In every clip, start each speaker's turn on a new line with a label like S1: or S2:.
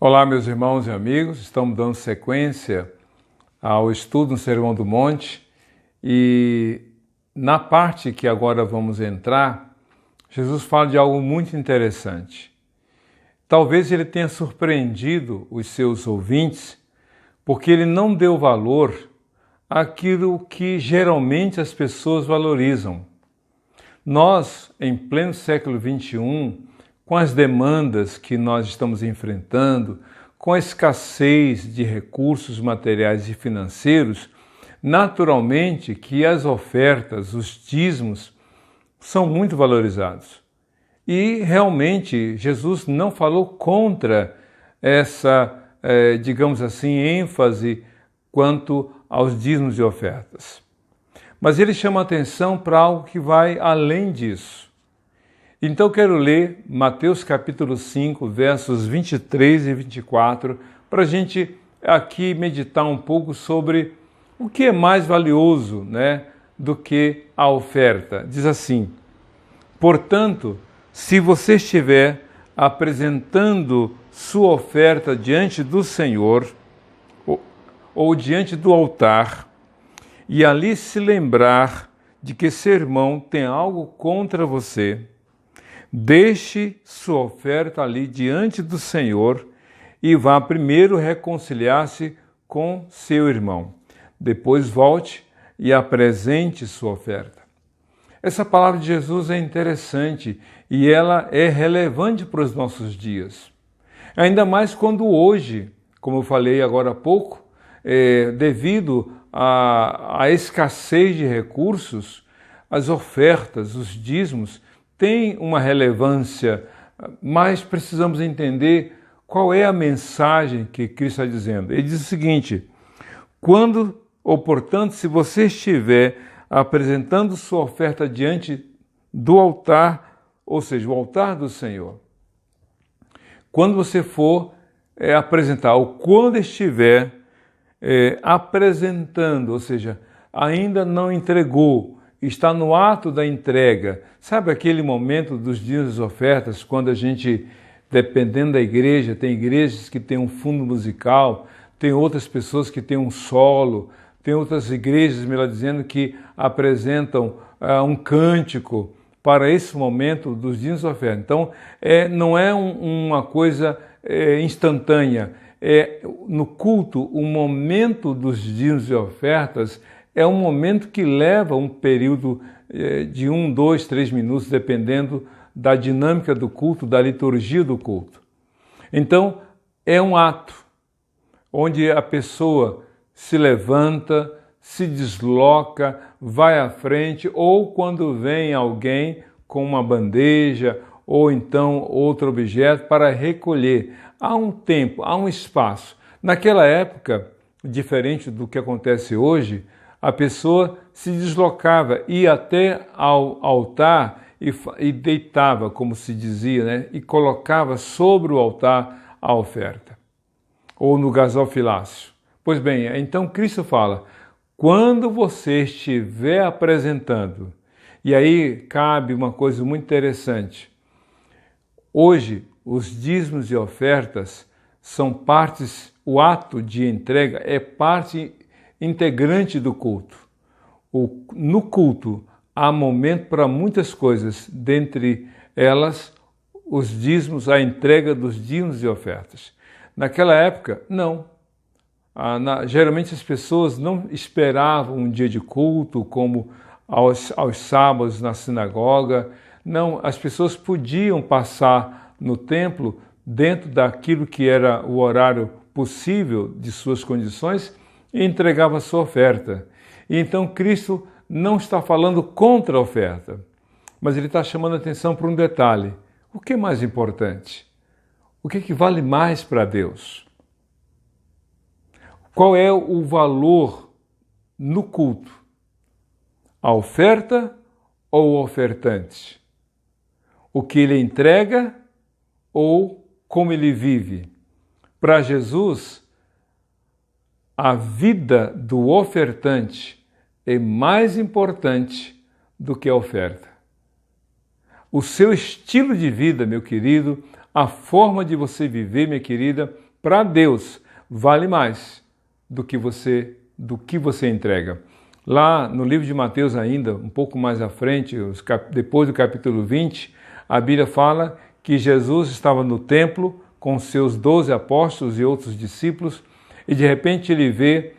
S1: Olá, meus irmãos e amigos, estamos dando sequência ao estudo no Sermão do Monte e na parte que agora vamos entrar, Jesus fala de algo muito interessante. Talvez ele tenha surpreendido os seus ouvintes porque ele não deu valor àquilo que geralmente as pessoas valorizam. Nós, em pleno século XXI, com as demandas que nós estamos enfrentando, com a escassez de recursos materiais e financeiros, naturalmente que as ofertas, os dízimos, são muito valorizados. E realmente Jesus não falou contra essa, digamos assim, ênfase quanto aos dízimos e ofertas. Mas ele chama a atenção para algo que vai além disso. Então quero ler Mateus capítulo 5, versos 23 e 24, para a gente aqui meditar um pouco sobre o que é mais valioso, do que a oferta. Diz assim: portanto, se você estiver apresentando sua oferta diante do Senhor ou diante do altar, e ali se lembrar de que seu irmão tem algo contra você, deixe sua oferta ali diante do Senhor e vá primeiro reconciliar-se com seu irmão. Depois volte e apresente sua oferta. Essa palavra de Jesus é interessante e ela é relevante para os nossos dias. Ainda mais quando hoje, como eu falei agora há pouco, devido à escassez de recursos, as ofertas, os dízimos, tem uma relevância, mas precisamos entender qual é a mensagem que Cristo está dizendo. Ele diz o seguinte: portanto, se você estiver apresentando sua oferta diante do altar, ou seja, o altar do Senhor, quando você for apresentar, ou quando estiver apresentando, ou seja, ainda não entregou, está no ato da entrega. Sabe aquele momento dos dias das ofertas, quando a gente, dependendo da igreja, tem igrejas que têm um fundo musical, tem outras pessoas que têm um solo, tem outras igrejas, melhor dizendo, que apresentam um cântico para esse momento dos dias das ofertas. Então, não é uma coisa instantânea. No culto, o momento dos dias de ofertas é um momento que leva um período de 1, 2, 3 minutos, dependendo da dinâmica do culto, da liturgia do culto. Então, é um ato onde a pessoa se levanta, se desloca, vai à frente, ou quando vem alguém com uma bandeja, ou então outro objeto para recolher. Há um tempo, há um espaço. Naquela época, diferente do que acontece hoje, a pessoa se deslocava, ia até ao altar e deitava, como se dizia, e colocava sobre o altar a oferta, ou no gasofilácio. Pois bem, então Cristo fala, quando você estiver apresentando, e aí cabe uma coisa muito interessante. Hoje, os dízimos e ofertas são partes, o ato de entrega é parte integrante do culto. No culto há momento para muitas coisas, dentre elas os dízimos, a entrega dos dízimos e ofertas. Naquela época, não. Geralmente as pessoas não esperavam um dia de culto, como aos sábados na sinagoga. Não, as pessoas podiam passar no templo dentro daquilo que era o horário possível de suas condições e entregava a sua oferta. E então Cristo não está falando contra a oferta, mas ele está chamando a atenção para um detalhe. O que é mais importante? O que vale mais para Deus? Qual é o valor no culto? A oferta ou o ofertante? O que ele entrega ou como ele vive? Para Jesus, a vida do ofertante é mais importante do que a oferta. O seu estilo de vida, meu querido, a forma de você viver, minha querida, para Deus vale mais do que você entrega. Lá no livro de Mateus ainda, um pouco mais à frente, depois do capítulo 20, a Bíblia fala que Jesus estava no templo com seus 12 apóstolos e outros discípulos e de repente ele vê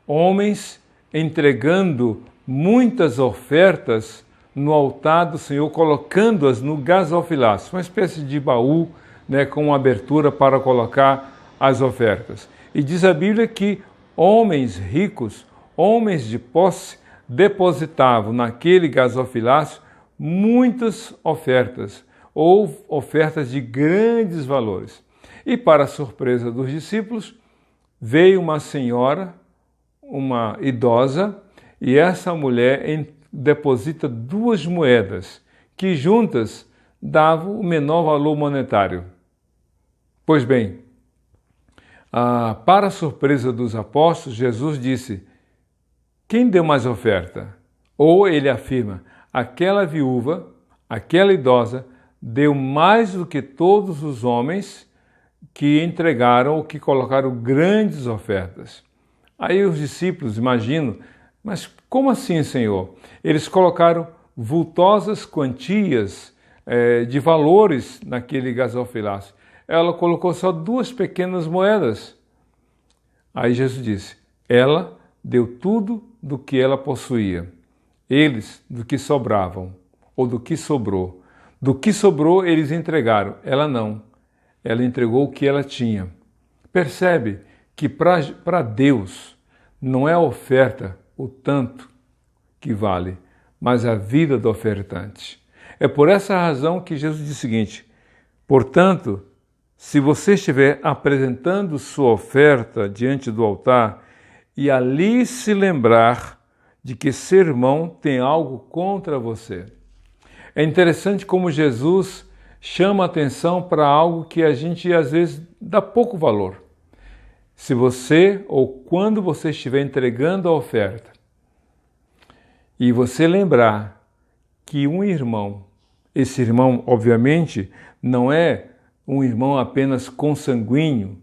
S1: homens entregando muitas ofertas no altar do Senhor, colocando-as no gasofilácio, uma espécie de baú, né, com uma abertura para colocar as ofertas. E diz a Bíblia que homens ricos, homens de posse, depositavam naquele gasofilácio muitas ofertas, ou ofertas de grandes valores. E para a surpresa dos discípulos, veio uma senhora, uma idosa, e essa mulher deposita 2 moedas, que juntas davam o menor valor monetário. Pois bem, para a surpresa dos apóstolos, Jesus disse: quem deu mais oferta? Ou ele afirma, aquela viúva, aquela idosa, deu mais do que todos os homens que entregaram ou que colocaram grandes ofertas. Aí os discípulos imaginam, mas como assim, Senhor? Eles colocaram vultosas quantias de valores naquele gasofilácio. Ela colocou só 2 pequenas moedas. Aí Jesus disse, ela deu tudo do que ela possuía. Eles, do que sobravam, ou do que sobrou. Do que sobrou, eles entregaram. Ela não. Ela entregou o que ela tinha. Percebe que para Deus não é a oferta o tanto que vale, mas a vida do ofertante. É por essa razão que Jesus diz o seguinte, portanto, se você estiver apresentando sua oferta diante do altar e ali se lembrar de que seu irmão tem algo contra você. É interessante como Jesus chama a atenção para algo que a gente às vezes dá pouco valor. Se você ou quando você estiver entregando a oferta e você lembrar que um irmão, esse irmão obviamente não é um irmão apenas consanguíneo,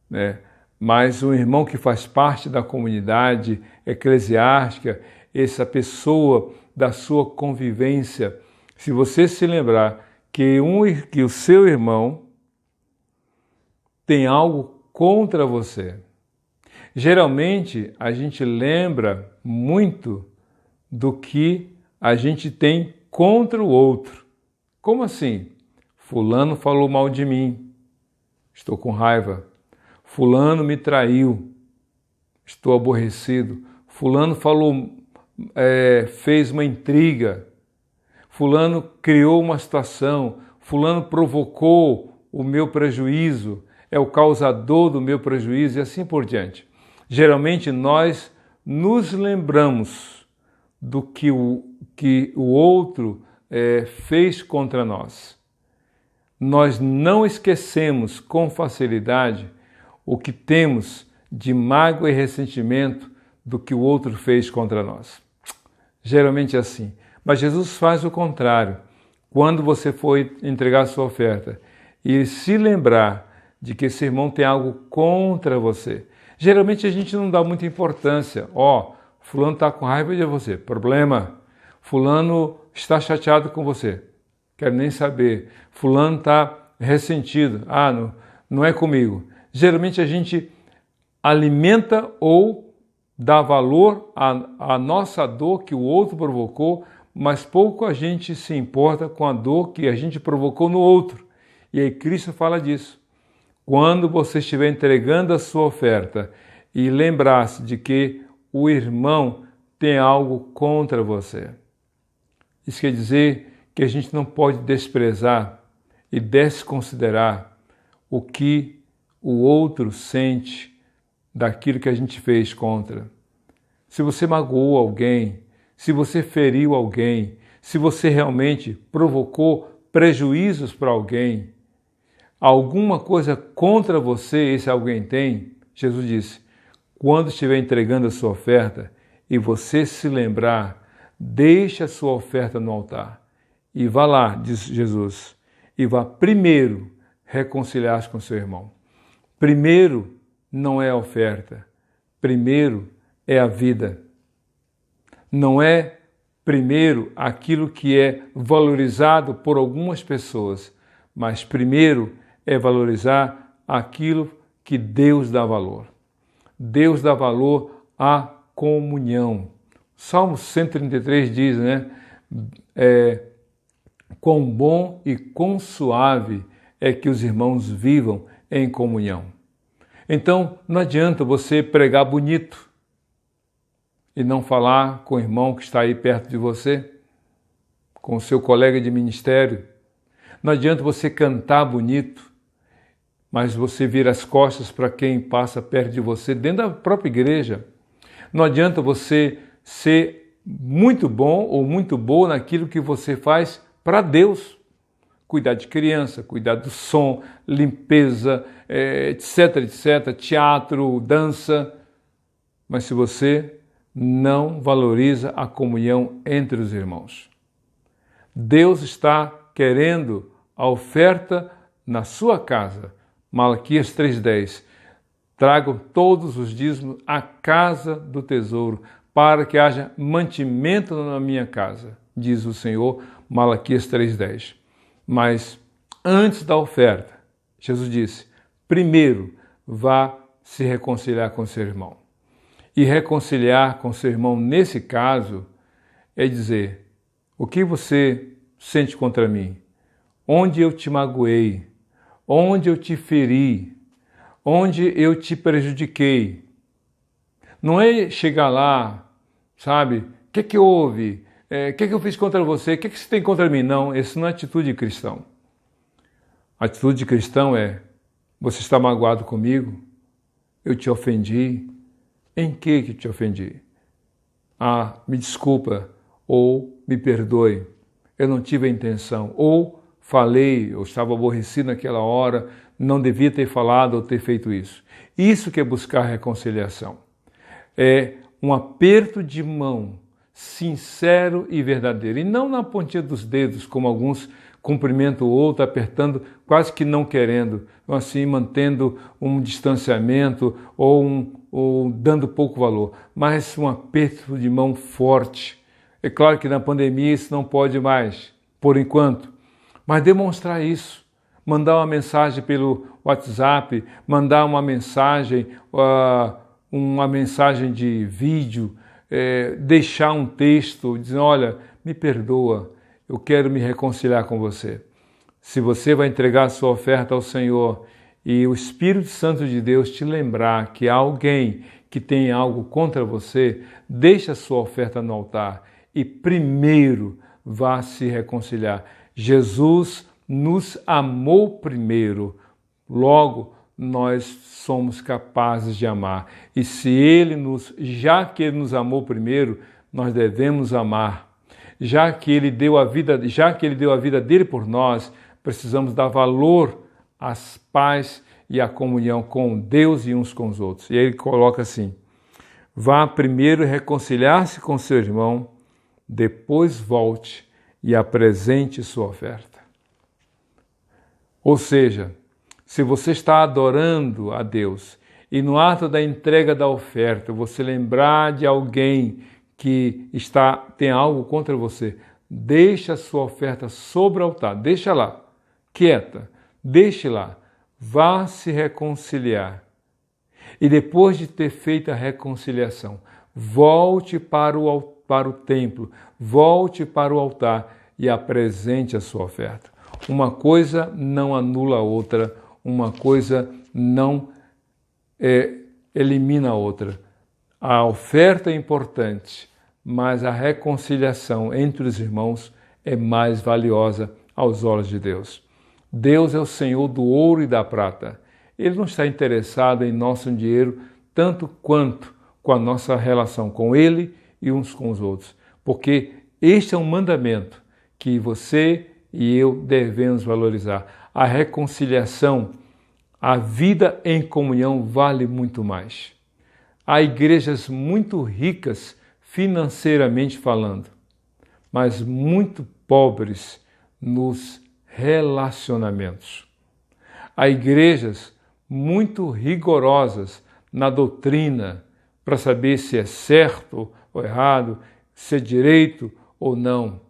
S1: né? Mas um irmão que faz parte da comunidade eclesiástica, essa pessoa da sua convivência. Se você se lembrar que o seu irmão tem algo contra você. Geralmente a gente lembra muito do que a gente tem contra o outro. Como assim? Fulano falou mal de mim, estou com raiva. Fulano me traiu, estou aborrecido. Fulano fez uma intriga. Fulano criou uma situação. Fulano provocou o meu prejuízo, é o causador do meu prejuízo e assim por diante. Geralmente nós nos lembramos do que o outro fez contra nós. Nós não esquecemos com facilidade o que temos de mágoa e ressentimento do que o outro fez contra nós. Geralmente é assim. Mas Jesus faz o contrário. Quando você for entregar a sua oferta e se lembrar de que esse irmão tem algo contra você. Geralmente a gente não dá muita importância. Fulano está com raiva de você. Problema. Fulano está chateado com você. Quero nem saber. Fulano está ressentido. Não é comigo. Geralmente a gente alimenta ou dá valor à nossa dor que o outro provocou, mas pouco a gente se importa com a dor que a gente provocou no outro. E aí Cristo fala disso. Quando você estiver entregando a sua oferta e lembrar-se de que o irmão tem algo contra você. Isso quer dizer que a gente não pode desprezar e desconsiderar o que o outro sente daquilo que a gente fez contra. Se você magoou alguém, se você feriu alguém, se você realmente provocou prejuízos para alguém, alguma coisa contra você esse alguém tem, Jesus disse, quando estiver entregando a sua oferta e você se lembrar, deixe a sua oferta no altar e vá lá, diz Jesus, e vá primeiro reconciliar-se com seu irmão. Primeiro não é a oferta, primeiro é a vida. Não é primeiro aquilo que é valorizado por algumas pessoas, mas primeiro é valorizar aquilo que Deus dá valor. Deus dá valor à comunhão. Salmo 133 diz, né? Quão bom e quão suave é que os irmãos vivam em comunhão. Então, não adianta você pregar bonito e não falar com o irmão que está aí perto de você, com o seu colega de ministério. Não adianta você cantar bonito, mas você vira as costas para quem passa perto de você dentro da própria igreja. Não adianta você ser muito bom ou muito boa naquilo que você faz para Deus. Cuidar de criança, cuidar do som, limpeza, etc, etc, teatro, dança. Mas se você não valoriza a comunhão entre os irmãos, Deus está querendo a oferta na sua casa. Malaquias 3,10. Tragam todos os dízimos à casa do tesouro, para que haja mantimento na minha casa, diz o Senhor. Malaquias 3,10. Mas antes da oferta, Jesus disse, primeiro vá se reconciliar com seu irmão. E reconciliar com seu irmão, nesse caso, é dizer, o que você sente contra mim? Onde eu te magoei? Onde eu te feri? Onde eu te prejudiquei? Não é chegar lá, sabe? O que houve? O que eu fiz contra você? O que você tem contra mim? Não, isso não é atitude de cristão. A atitude de cristão é, você está magoado comigo? Eu te ofendi? Em que te ofendi? Me desculpa, ou me perdoe, eu não tive a intenção, ou falei, eu estava aborrecido naquela hora, não devia ter falado ou ter feito isso. Isso que é buscar reconciliação. É um aperto de mão sincero e verdadeiro, e não na pontinha dos dedos, como alguns cumprimentam o outro, apertando, quase que não querendo, assim, mantendo um distanciamento ou dando pouco valor, mas um aperto de mão forte. É claro que na pandemia isso não pode mais, por enquanto, mas demonstrar isso, mandar uma mensagem pelo WhatsApp, mandar uma mensagem de vídeo, deixar um texto dizendo, olha, me perdoa, eu quero me reconciliar com você. Se você vai entregar a sua oferta ao Senhor e o Espírito Santo de Deus te lembrar que há alguém que tem algo contra você, deixe a sua oferta no altar e primeiro vá se reconciliar. Jesus nos amou primeiro, logo nós somos capazes de amar. E se já que Ele nos amou primeiro, nós devemos amar. Já que Ele deu a vida dele por nós, precisamos dar valor às paz e à comunhão com Deus e uns com os outros. E aí ele coloca assim, vá primeiro reconciliar-se com seu irmão, depois volte e apresente sua oferta. Ou seja, se você está adorando a Deus e no ato da entrega da oferta você lembrar de alguém que tem algo contra você, deixa a sua oferta sobre o altar, deixa lá, quieta, deixe lá, vá se reconciliar. E depois de ter feito a reconciliação, volte para o templo, volte para o altar e apresente a sua oferta. Uma coisa não anula a outra, uma coisa não elimina a outra. A oferta é importante, mas a reconciliação entre os irmãos é mais valiosa aos olhos de Deus. Deus é o Senhor do ouro e da prata. Ele não está interessado em nosso dinheiro tanto quanto com a nossa relação com Ele e uns com os outros. Porque este é um mandamento que você e eu devemos valorizar. A reconciliação, a vida em comunhão vale muito mais. Há igrejas muito ricas financeiramente falando, mas muito pobres nos relacionamentos. Há igrejas muito rigorosas na doutrina para saber se é certo ou errado, se é direito ou não,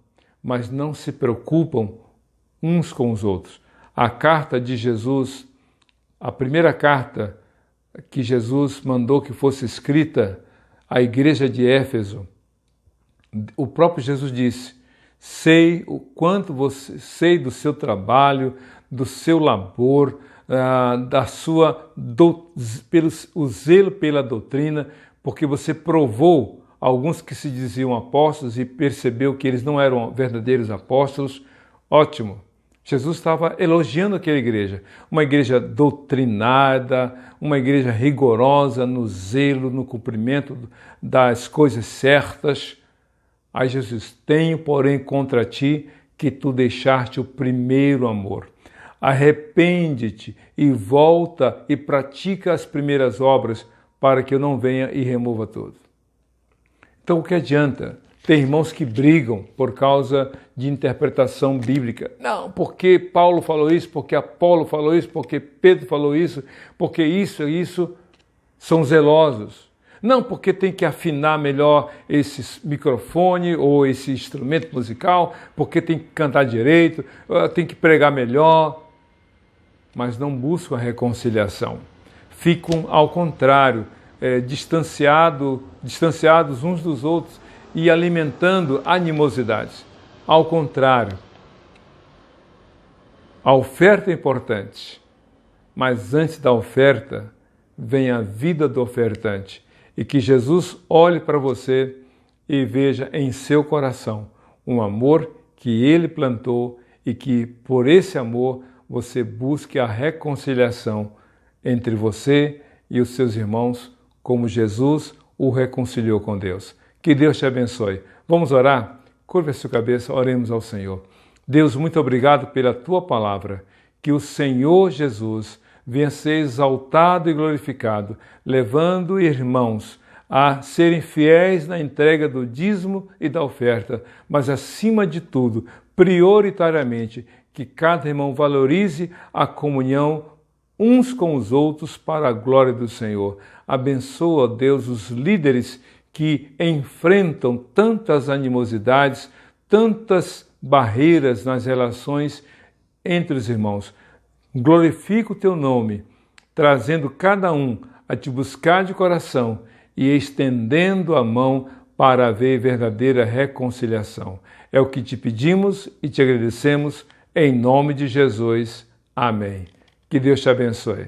S1: mas não se preocupam uns com os outros. A carta de Jesus, a primeira carta que Jesus mandou que fosse escrita à igreja de Éfeso, o próprio Jesus disse: sei o quanto você, sei do seu trabalho, do seu labor, o zelo pela doutrina, porque você provou alguns que se diziam apóstolos e percebeu que eles não eram verdadeiros apóstolos. Ótimo! Jesus estava elogiando aquela igreja, uma igreja doutrinada, uma igreja rigorosa no zelo, no cumprimento das coisas certas. Aí Jesus: tenho, porém, contra ti que tu deixaste o primeiro amor. Arrepende-te e volta e pratica as primeiras obras, para que eu não venha e remova tudo. Então, o que adianta? Tem irmãos que brigam por causa de interpretação bíblica. Não, porque Paulo falou isso, porque Apolo falou isso, porque Pedro falou isso, porque isso, são zelosos. Não, porque tem que afinar melhor esse microfone ou esse instrumento musical, porque tem que cantar direito, tem que pregar melhor, mas não buscam a reconciliação. Ficam, ao contrário, distanciados uns dos outros e alimentando animosidades. Ao contrário, a oferta é importante, mas antes da oferta vem a vida do ofertante. E que Jesus olhe para você e veja em seu coração um amor que Ele plantou e que, por esse amor, você busque a reconciliação entre você e os seus irmãos, como Jesus o reconciliou com Deus. Que Deus te abençoe. Vamos orar? Curva a sua cabeça, oremos ao Senhor. Deus, muito obrigado pela Tua palavra. Que o Senhor Jesus venha ser exaltado e glorificado, levando irmãos a serem fiéis na entrega do dízimo e da oferta, mas acima de tudo, prioritariamente, que cada irmão valorize a comunhão uns com os outros para a glória do Senhor. Abençoa, Deus, os líderes que enfrentam tantas animosidades, tantas barreiras nas relações entre os irmãos. Glorifica o Teu nome, trazendo cada um a Te buscar de coração e estendendo a mão para haver verdadeira reconciliação. É o que Te pedimos e Te agradecemos, em nome de Jesus. Amém. Que Deus te abençoe.